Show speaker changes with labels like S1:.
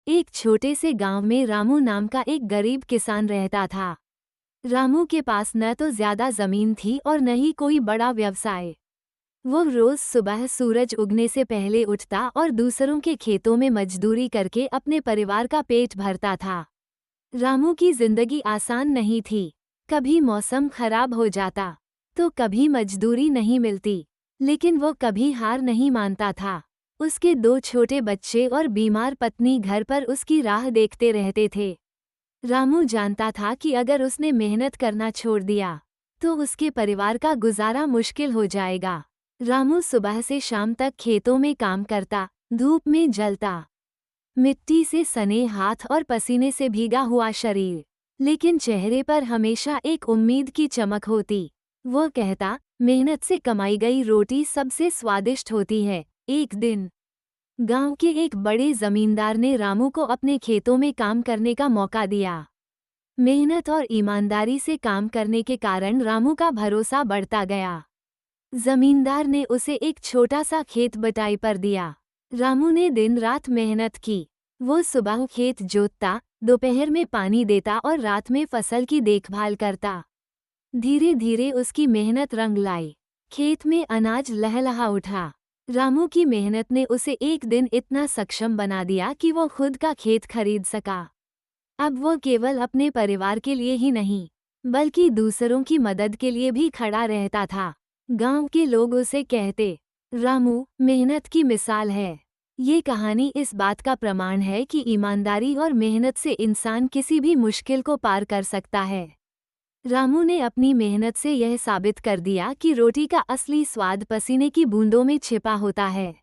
S1: एक छोटे से गांव में रामू नाम का एक गरीब किसान रहता था। रामू के पास न तो ज्यादा जमीन थी और न ही कोई बड़ा व्यवसाय। वो रोज सुबह सूरज उगने से पहले उठता और दूसरों के खेतों में मजदूरी करके अपने परिवार का पेट भरता था। रामू की जिंदगी आसान नहीं थी। कभी मौसम खराब हो जाता तो कभी मजदूरी नहीं मिलती, लेकिन वो कभी हार नहीं मानता था। उसके दो छोटे बच्चे और बीमार पत्नी घर पर उसकी राह देखते रहते थे। रामू जानता था कि अगर उसने मेहनत करना छोड़ दिया तो उसके परिवार का गुजारा मुश्किल हो जाएगा। रामू सुबह से शाम तक खेतों में काम करता, धूप में जलता, मिट्टी से सने हाथ और पसीने से भीगा हुआ शरीर, लेकिन चेहरे पर हमेशा एक उम्मीद की चमक होती। वो कहता, मेहनत से कमाई गई रोटी सबसे स्वादिष्ट होती है। एक दिन गांव के एक बड़े जमींदार ने रामू को अपने खेतों में काम करने का मौका दिया। मेहनत और ईमानदारी से काम करने के कारण रामू का भरोसा बढ़ता गया। जमींदार ने उसे एक छोटा सा खेत बटाई पर दिया। रामू ने दिन रात मेहनत की। वो सुबह खेत जोतता, दोपहर में पानी देता और रात में फसल की देखभाल करता। धीरे धीरे उसकी मेहनत रंग लाई। खेत में अनाज लहलहा उठा। रामू की मेहनत ने उसे एक दिन इतना सक्षम बना दिया कि वो खुद का खेत खरीद सका। अब वो केवल अपने परिवार के लिए ही नहीं, बल्कि दूसरों की मदद के लिए भी खड़ा रहता था। गांव के लोग उसे कहते, रामू मेहनत की मिसाल है। ये कहानी इस बात का प्रमाण है कि ईमानदारी और मेहनत से इंसान किसी भी मुश्किल को पार कर सकता है। रामू ने अपनी मेहनत से यह साबित कर दिया कि रोटी का असली स्वाद पसीने की बूंदों में छिपा होता है।